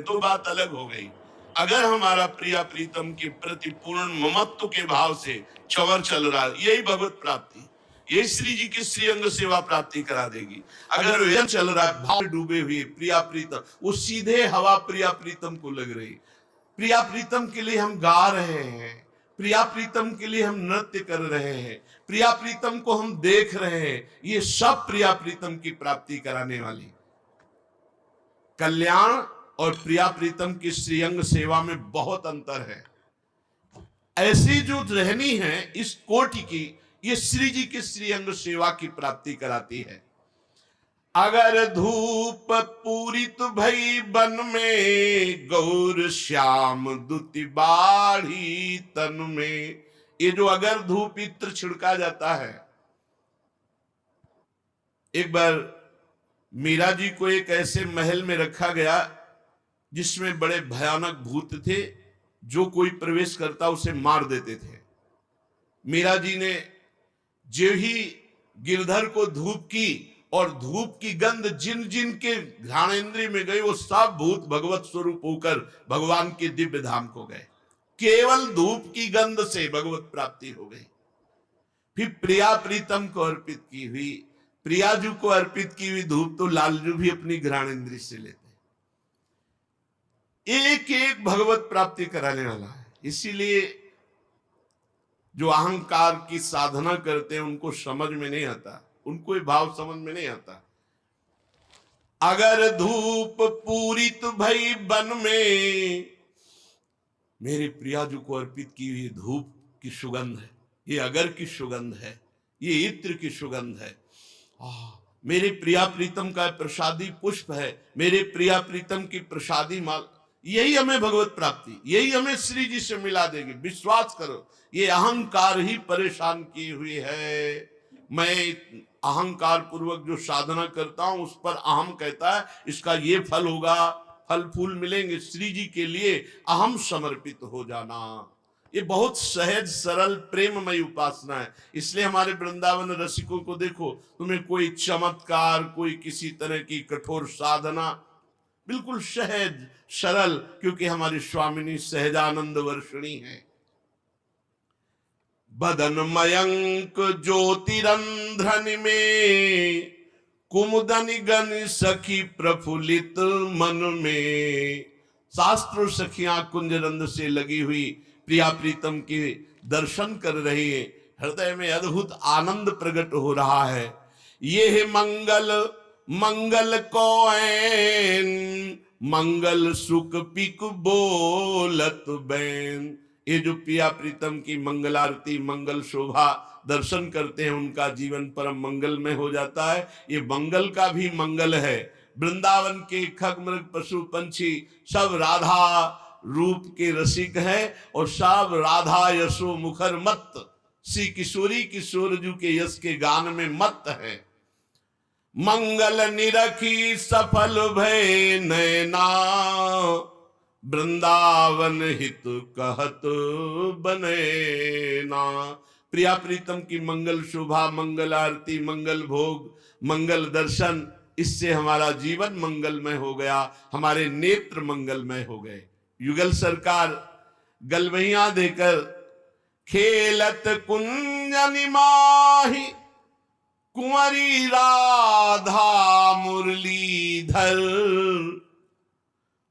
तो बात अलग हो गई। अगर हमारा प्रिया प्रीतम के प्रति पूर्ण ममत्व के भाव से चवर चल रहा है, यही भगवत प्राप्ति, यही श्री जी की श्रीअंग सेवा प्राप्ति करा देगी। अगर व्यंग चल रहा है, भाव डूबे हुए प्रिया प्रीतम, वो सीधे हवा प्रिया प्रीतम को लग रही। प्रिया प्रीतम के लिए हम गा रहे हैं, प्रिया प्रीतम के लिए हम नृत्य कर रहे हैं, प्रिया प्रीतम को हम देख रहे हैं, ये सब प्रिया प्रीतम की प्राप्ति कराने वाली। कल्याण और प्रिया प्रीतम की श्रीअंग सेवा में बहुत अंतर है। ऐसी जो रहनी है इस कोटि की, ये श्री जी की श्रीअंग सेवा की प्राप्ति कराती है। अगर धूप पूरित भई बन में, गौर श्याम दुति बाढ़ी तन में। ये जो अगर धूप इत्र छिड़का जाता है, एक बार मीरा जी को एक ऐसे महल में रखा गया जिसमें बड़े भयानक भूत थे, जो कोई प्रवेश करता उसे मार देते थे। मीरा जी ने जो ही गिरधर को धूप की, और धूप की गंध जिन जिन के घ्राणेंद्रिय में गई, वो सब भूत भगवत स्वरूप होकर भगवान के दिव्य धाम को गए। केवल धूप की गंध से भगवत प्राप्ति हो गई। फिर प्रिया प्रीतम को अर्पित की हुई, प्रियाजू को अर्पित की हुई धूप तो लालजू भी अपनी घ्राणेंद्रिय से लेते। एक एक भगवत प्राप्ति कराने वाला है। इसीलिए जो अहंकार की साधना करते हैं उनको समझ में नहीं आता, उनको ये भाव समझ में नहीं आता। अगर धूप पूरित भई बन में, मेरे प्रियाजू को अर्पित की हुई धूप की सुगंध है, ये अगर की सुगंध है, ये इत्र की सुगंध है। मेरे प्रिया प्रीतम का प्रसादी पुष्प है, मेरे प्रिया प्रीतम की प्रसादी माल, यही हमें भगवत प्राप्ति, यही हमें श्री जी से मिला देगी। विश्वास करो, ये अहंकार ही परेशान की हुई है। मैं अहंकार पूर्वक जो साधना करता हूं उस पर अहम कहता है इसका ये फल होगा, फल फूल मिलेंगे। श्री जी के लिए अहम समर्पित हो जाना, ये बहुत सहज सरल प्रेममय उपासना है। इसलिए हमारे वृंदावन रसिकों को देखो, तुम्हें कोई चमत्कार, कोई किसी तरह की कठोर साधना, बिल्कुल सहज सरल, क्योंकि हमारी स्वामिनी सहजानंद वर्षिणी है। बदन मयंक ज्योतिरंध्रन में, कुमुदनि गण सखी प्रफुल्लित मन में। शास्त्र सखियां कुंजरंध से लगी हुई प्रिया प्रीतम के दर्शन कर रही है, हृदय में अद्भुत आनंद प्रकट हो रहा है। ये है मंगल मंगल को मंगल सुख पिक बोलत बैन। ये जो प्रिया प्रीतम की मंगल आरती, मंगल शोभा दर्शन करते हैं, उनका जीवन परम मंगल में हो जाता है। ये मंगल का भी मंगल है। वृंदावन के खग मृग पशु पंछी सब राधा रूप के रसिक है, और सब राधा यशो मुखर मत, श्री किशोरी किशोर जू के यश के गान में मत है। मंगल निरखी सफल भय नैना, वृंदावन हित कहत बनेना। प्रिया प्रीतम की मंगल शोभा, मंगल आरती, मंगल भोग, मंगल दर्शन, इससे हमारा जीवन मंगलमय हो गया, हमारे नेत्र मंगलमय हो गए। युगल सरकार गलवहिया देकर खेलत कुंजनि माही, कुंवरी राधा मुरलीधर।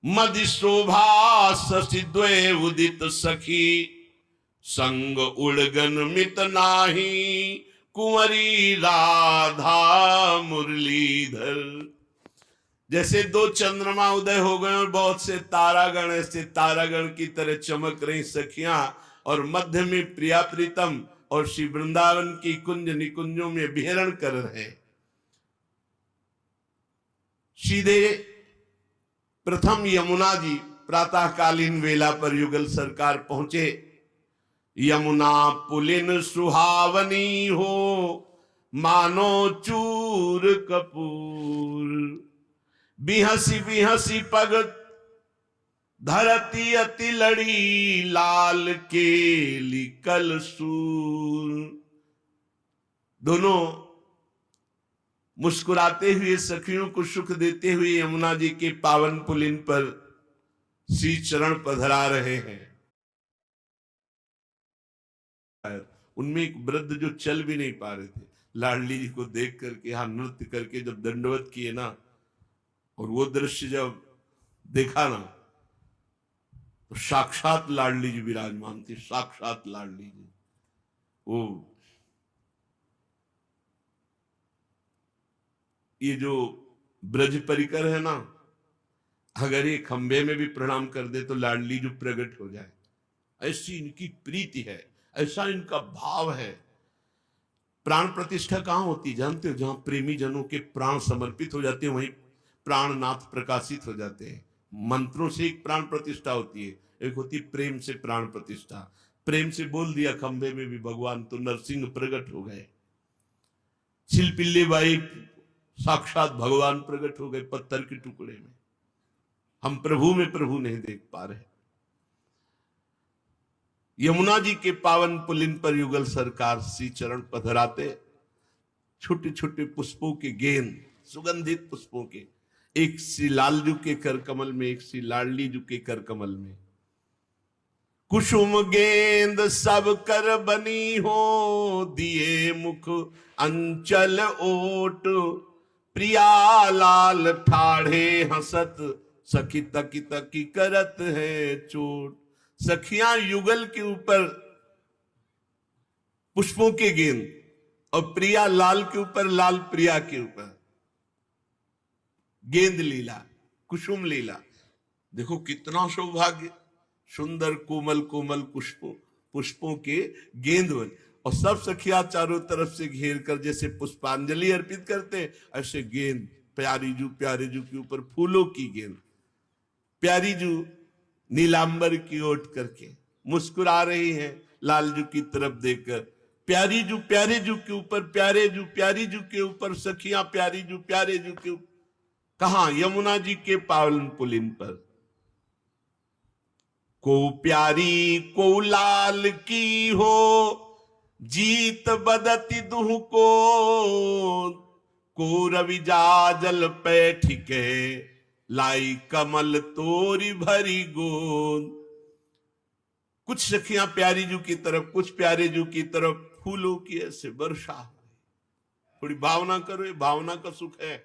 मदि शोभा शशि द्वय उदित सखी, संग उड़गन मित नाही, कुंवरी राधा मुरलीधर। जैसे दो चंद्रमा उदय हो गए और बहुत से तारागण ऐसे तारागण की तरह चमक रही सखियां, और मध्य में प्रिया प्रीतम और श्री वृंदावन की कुंज निकुंजों में विहरण कर रहे। सीधे प्रथम यमुना जी प्रातःकालीन वेला पर युगल सरकार पहुंचे। यमुना पुलिन सुहावनी हो, मानो चूर कपूर। बिहसी बिहसी पग धरती अति लड़ी, लाल केली कल सूर। दोनों मुस्कुराते हुए सखियों को सुख देते हुए यमुना जी के पावन पुलिन पर श्री चरण पधरा रहे हैं। उनमें एक वृद्ध जो चल भी नहीं पा रहे थे, लाडली जी को देख करके, यहाँ नृत्य करके जब दंडवत किए ना, और वो दृश्य जब देखा ना, तो साक्षात लाडली जी विराजमान थी, साक्षात लाडली जी। वो ये जो ब्रज परिकर है ना, अगर ये खंबे में भी प्रणाम कर दे तो लाडली जो प्रकट हो जाए, ऐसी इनकी प्रीति है, ऐसा इनका भाव है। प्राण प्रतिष्ठा कहां होती जानते हो? जहां प्रेमी जनों के प्राण समर्पित हो जाते हैं, वहीं प्राणनाथ प्रकाशित हो जाते हैं। मंत्रों से एक प्राण प्रतिष्ठा होती है, एक होती प्रेम से प्राण प्रतिष्ठा। प्रेम से बोल दिया खंबे में भी भगवान, तो नरसिंह प्रकट हो गए। शिलपिल्ली बाई साक्षात भगवान प्रकट हो गए पत्थर के टुकड़े में। हम प्रभु में प्रभु नहीं देख पा रहे। यमुना जी के पावन पुलिन पर युगल सरकार श्री चरण पधराते, छोटे छोटे पुष्पों के गेंद, सुगंधित पुष्पों के, एक श्री लालजू के कर कमल में, एक श्री लाडली जू के कर कमल में। कुसुम गेंद सब कर बनी हो, दिए मुख अंचल ओट, प्रिया लाल ठाढ़े हंसत, सखी तकी तकी करत है चोट। सखियां युगल के ऊपर पुष्पों के गेंद, और प्रिया लाल के ऊपर, लाल प्रिया के ऊपर गेंद लीला, कुसुम लीला। देखो कितना सौभाग्य, सुंदर कोमल कोमल पुष्पों के गेंद बन, और सब सखिया चारों तरफ से घेर कर जैसे पुष्पांजलि अर्पित करते, ऐसे गेंद प्यारी जू के ऊपर फूलों की गेंद। प्यारी जू नीलांबर की ओट करके मुस्कुरा रही है लालजू की तरफ देखकर। प्यारे जू के ऊपर, प्यारी जू के ऊपर सखियां प्यारे जू के ऊपर। कहा? यमुना जी के पावन पुलिन पर। को प्यारी को लाल की हो, जीत बदती दुह को रवि जाजल पैठिके, लाई कमल तोरी भरी गोद। कुछ सखियां प्यारी जू की तरफ, कुछ प्यारे जू की तरफ फूलों की ऐसे वर्षा। थोड़ी भावना करो, ये भावना का सुख है।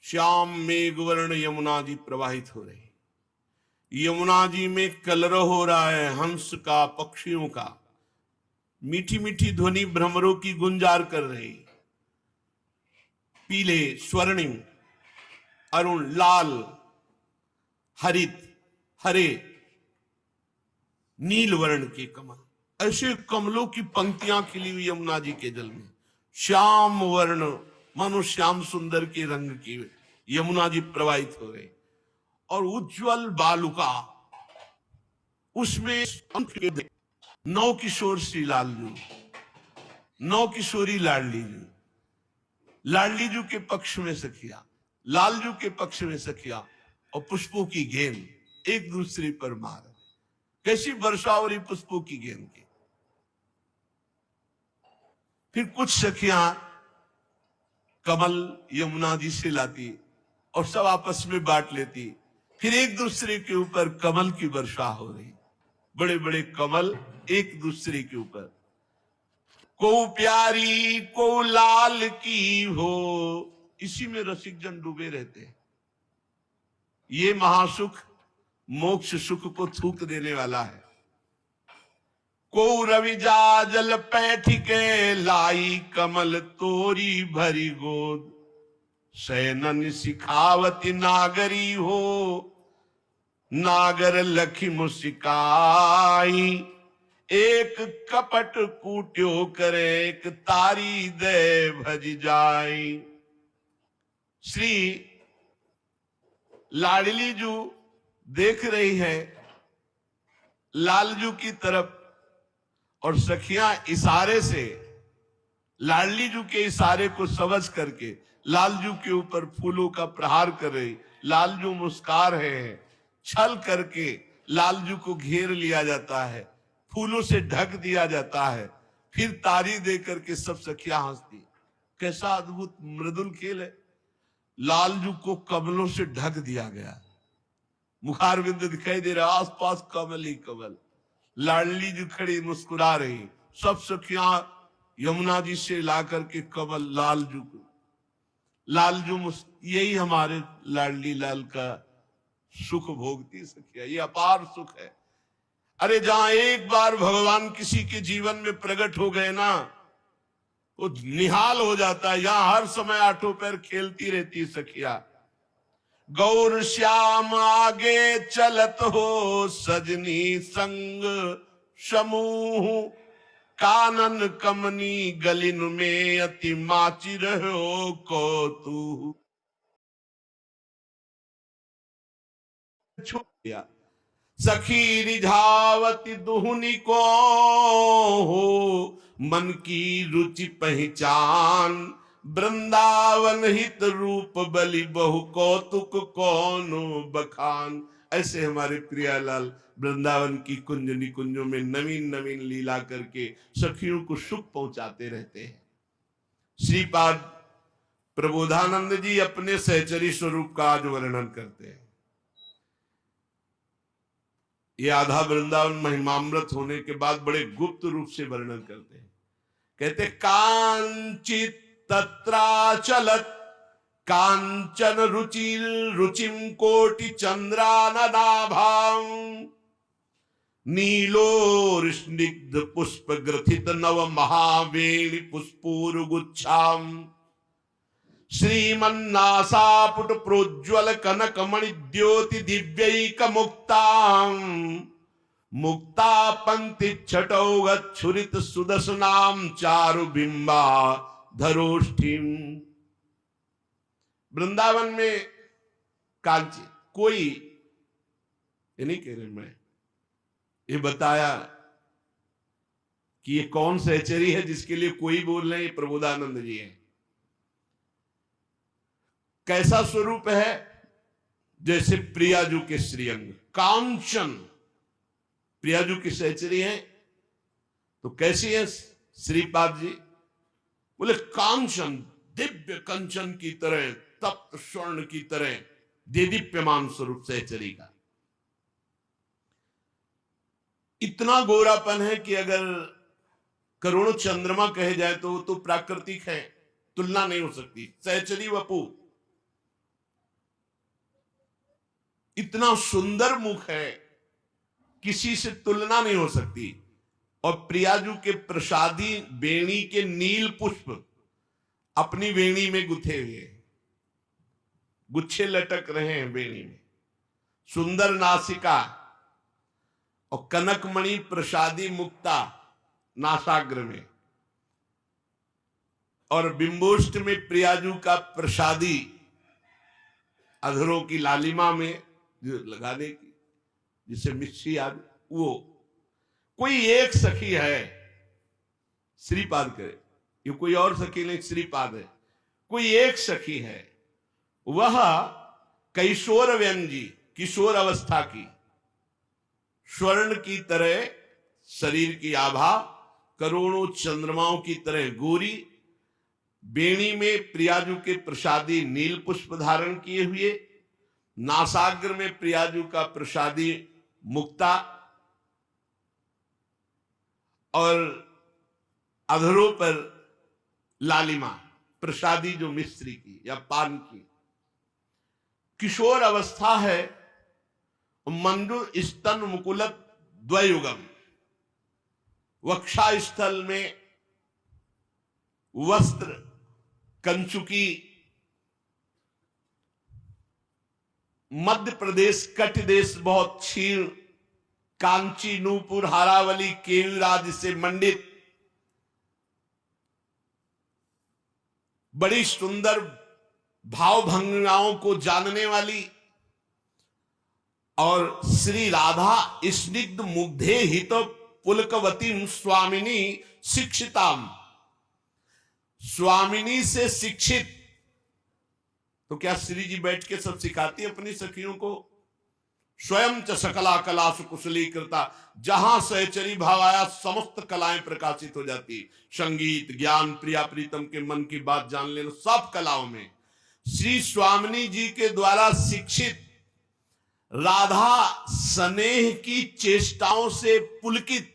श्याम मेघवर्ण यमुना जी प्रवाहित हो रही। यमुना जी में कलरव हो रहा है हंस का, पक्षियों का। मीठी मीठी ध्वनि भ्रमरों की गुंजार कर रही। पीले, स्वर्णिम, अरुण, लाल, हरित, हरे, नील वर्ण के कमल, ऐसे कमलों की पंक्तियां खिली हुई यमुना जी के जल में। श्याम वर्ण, मानो श्याम सुंदर के रंग की यमुना जी प्रवाहित हो गई। और उज्जवल बालुका, उसमें नौ किशोर श्री लालजू, नौ किशोरी लाडली जू, लाडली जू के पक्ष में सखिया, लालजू के पक्ष में सखिया, और पुष्पों की गेंद एक दूसरे पर मार। कैसी वर्षा हो रही पुष्पों की गेंद की। फिर कुछ सखियां कमल यमुना जी से लाती और सब आपस में बांट लेती। फिर एक दूसरे के ऊपर कमल की वर्षा हो रही, बड़े बड़े कमल एक दूसरे के ऊपर। को प्यारी को लाल की हो, इसी में रसिक जन डूबे रहते हैं। ये महासुख मोक्ष सुख को थूक देने वाला है। को रवि जाजल पैठिके, लाई कमल तोरी भरी गोद, सैनन सिखावती नागरी हो, नागर लखी मुसिकाई, एक कपट कूट्यो करे, एक तारी दे भज जाई। श्री लाडली जू देख रही है लालजू की तरफ, और सखियां इशारे से, लाडली जू के इशारे को समझ करके लालजू के ऊपर फूलों का प्रहार कर रही। लालजू मुस्कुरा रहे हैं, छल करके लालजू को घेर लिया जाता है, फूलों से ढक दिया जाता है, फिर तारी दे करके सब सखियां हंसती। कैसा अद्भुत मृदुल खेल है। लालजू को कमलों से ढक दिया गया, मुखारविंद दिखाई दे रहा, आसपास कमल ही कमल, लाडली जी खड़ी मुस्कुरा रही, सब सखियां यमुना जी से ला करके कमल लालजू को, लालजू यही हमारे लाडली लाल का सुख भोगती सखिया, ये अपार सुख है। अरे जहां एक बार भगवान किसी के जीवन में प्रकट हो गए ना, वो निहाल हो जाता है। यहां हर समय आठों पैर खेलती रहती सखिया। गौर श्याम आगे चलत हो सजनी संग समूह, कानन कमनी गलिन में अति माची रहो कौतूह। छूट गया सखी रिझावती दुहनी को हो, मन की रुचि पहचान, वृंदावन हित रूप बलि बहु कौतुक कौनो बखान। ऐसे हमारे प्रियालाल वृंदावन की कुंज निकुंजों में नवीन नवीन लीला करके सखियों को सुख पहुंचाते रहते हैं। श्रीपाद प्रबोधानंद जी अपने सहचरी स्वरूप का आज वर्णन करते हैं। ये आधा वृंदावन महिमामृत होने के बाद बड़े गुप्त रूप से वर्णन करते हैं। कहते कांचित तत्राचलत कांचन रुचिर रुचिम कोटि चंद्राननाभां, नीलोर स्निग्ध पुष्प ग्रथित नव महावेणी पुष्पूरुगुच्छां, श्रीमन्नासापुट प्रोज्वल कनक मणि द्योति दिव्यैक मुक्तां, मुक्ता पंक्ति छटौगच्छुरित सुदर्शनाम चारु बिंबा धरोष्ठिम। वृंदावन में कांची कोई, ये नहीं कह रहे मैं, ये बताया कि ये कौन सहचरी है जिसके लिए कोई बोल रहे हैं, ये प्रबोधानंद जी हैं। कैसा स्वरूप है? जैसे प्रियाजू के श्रीअंग कांचन, प्रियाजू की सहचरी है तो कैसी है श्रीपाद जी? बोले कांचन, दिव्य कंचन की तरह, तप्त स्वर्ण की तरह देदीप्यमान स्वरूप सहचरी का। इतना गोरापन है कि अगर करोड़ों चंद्रमा कहे जाए तो वो तो प्राकृतिक है, तुलना नहीं हो सकती। सहचरी वपू, इतना सुंदर मुख है, किसी से तुलना नहीं हो सकती। और प्रियाजू के प्रसादी वेणी के नील पुष्प अपनी वेणी में गुथे हुए, गुच्छे लटक रहे हैं वेणी में, सुंदर नासिका, और कनकमणि प्रसादी मुक्ता नासाग्र में, और बिंबोष्ट में प्रियाजू का प्रसादी अधरों की लालिमा में जो लगाने की, जिसे मिश्री आदि, वो कोई एक सखी है श्रीपाद करे, ये कोई और सखी नहीं, श्रीपाद है। कोई एक सखी है, वह कैशोर व्यंजी, किशोर अवस्था की, स्वर्ण की तरह शरीर की आभा, करोड़ों चंद्रमाओं की तरह गोरी, बेणी में प्रियाजू के प्रसादी नील पुष्प धारण किए हुए, नासाग्र में प्रियाजू का प्रसादी मुक्ता, और अधरों पर लालिमा प्रसादी जो मिस्त्री की या पान की। किशोर अवस्था है, मंडूर स्तन मुकुलत द्वयुगम, वक्षा स्थल में वस्त्र कंचुकी, मध्य प्रदेश कट देश बहुत क्षीण, कांची नूपुर हारावली केयूराज से मंडित, बड़ी सुंदर भाव भंगिमाओं को जानने वाली, और श्री राधा स्निग्ध मुग्धे हित पुलकवती स्वामिनी शिक्षिताम, स्वामिनी से शिक्षित। तो क्या श्री जी बैठ के सब सिखाती है अपनी सखियों को? स्वयं च सकला कला सुकुशली कृता, जहां सहचरी भाव आया समस्त कलाएं प्रकाशित हो जाती। संगीत, ज्ञान, प्रिया प्रीतम के मन की बात जान लेना, सब कलाओं में श्री स्वामिनी जी के द्वारा शिक्षित राधा स्नेह की चेष्टाओं से पुलकित,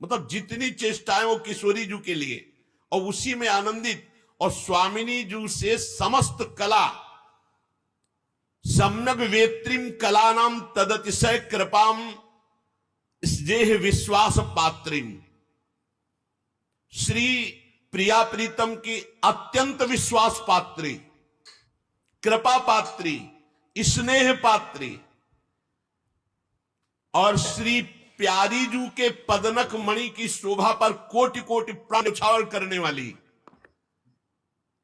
मतलब जितनी चेष्टाएं वो किशोरी जी के लिए और उसी में आनंदित, और स्वामिनी जी से समस्त कला सम्यक वेत्रीम कलानाम तदतिशय कृपाम स्नेह विश्वास पात्रीम, श्री प्रिया प्रीतम की अत्यंत विश्वास पात्री, कृपा पात्री, स्नेह पात्री और श्री प्यारी जू के पदनक मणि की शोभा पर कोटि कोटि प्राण न्यौछावर करने वाली,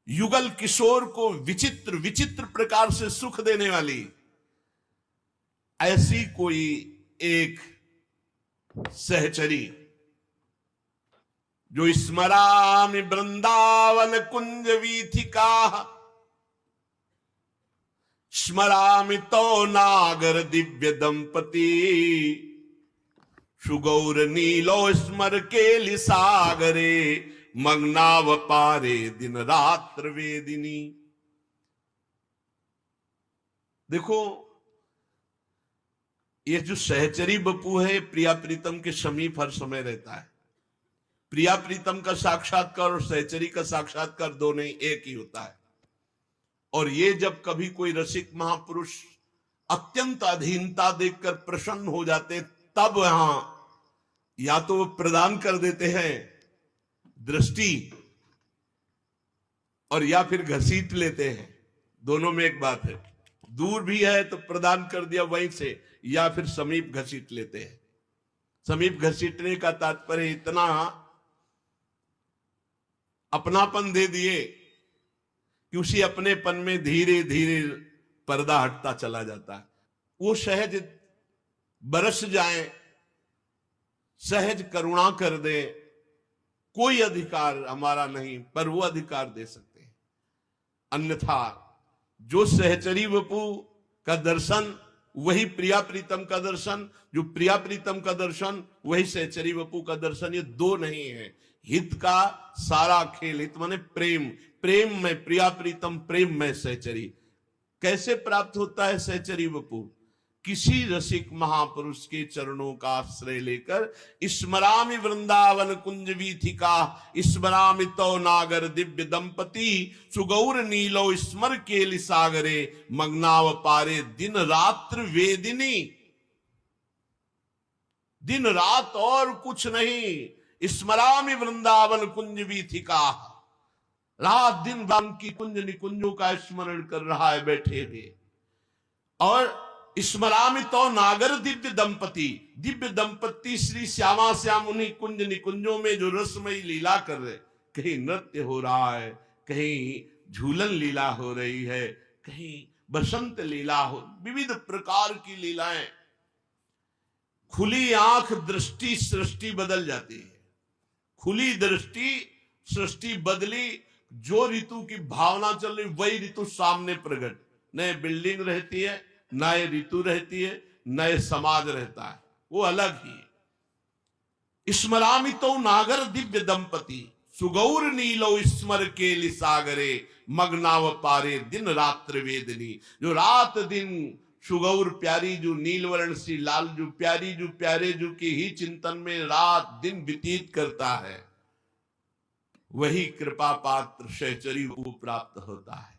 युगल किशोर को विचित्र विचित्र प्रकार से सुख देने वाली ऐसी कोई एक सहचरी जो स्मरामि वृंदावन कुंज वीथिका, स्मरामि तो नागर दिव्य दंपति, सुगौर नीलो स्मर के सागरे, मग्नाव पारे दिन रात्र वेदिनी। देखो ये जो सहचरी बपू है प्रिया प्रीतम के समीप हर समय रहता है। प्रिया प्रीतम का साक्षात्कार और सहचरी का साक्षात्कार दो नहीं, एक ही होता है। और ये जब कभी कोई रसिक महापुरुष अत्यंत अधीनता देखकर प्रसन्न हो जाते तब यहां या तो वो प्रदान कर देते हैं दृष्टि और या फिर घसीट लेते हैं। दोनों में एक बात है, दूर भी है तो प्रदान कर दिया वहीं से, या फिर समीप घसीट लेते हैं। समीप घसीटने का तात्पर्य इतना अपनापन दे दिए कि उसी अपनेपन में धीरे धीरे पर्दा हटता चला जाता है। वो सहज बरस जाए, सहज करुणा कर दे, कोई अधिकार हमारा नहीं, पर वो अधिकार दे सकते हैं। अन्यथा जो सहचरी वपु का दर्शन वही प्रिया प्रीतम का दर्शन, जो प्रिया प्रीतम का दर्शन वही सहचरी वपु का दर्शन। ये दो नहीं है, हित का सारा खेल। हित माने प्रेम, प्रेम में प्रिया प्रीतम, प्रेम में सहचरी। कैसे प्राप्त होता है सहचरी वपु? किसी रसिक महापुरुष के चरणों का आश्रय लेकर, स्मरामि वृंदावन कुंज वीथिका, स्मरामि तो नागर दिव्य दंपति, सुगौर नीलो स्मर केलि सागरे, मग्नाव पारे दिन रात्र वेदिनी। दिन रात और कुछ नहीं, स्मरामि वृंदावन कुंज वीथिका, रात दिन राम की कुंज निकुंजों का स्मरण कर रहा है बैठे हुए। और स्मरामि तो नागर दिव्य दंपति, दिव्य दंपति श्री श्यामा श्याम उन्हीं कुंज निकुंजों में जो रसमयी लीला कर रहे, कहीं नृत्य हो रहा है, कहीं झूलन लीला हो रही है, कहीं बसंत लीला हो, विविध प्रकार की लीलाएं। खुली आंख दृष्टि सृष्टि बदल जाती है, खुली दृष्टि सृष्टि बदली। जो ऋतु की भावना चल रही वही ऋतु सामने प्रकट। नए बिल्डिंग रहती है, नए ऋतु रहती है, नए समाज रहता है, वो अलग ही है। स्मरामि तो नागर दिव्य दंपति, सुगौर नीलो स्मर केलि सागरे, मग्नाव पारे दिन रात्र वेदनी। जो रात दिन सुगौर प्यारी जो नीलवर्ण सी लाल जो प्यारी जो प्यारे जो की ही चिंतन में रात दिन व्यतीत करता है, वही कृपा पात्र सहचरी को प्राप्त होता है।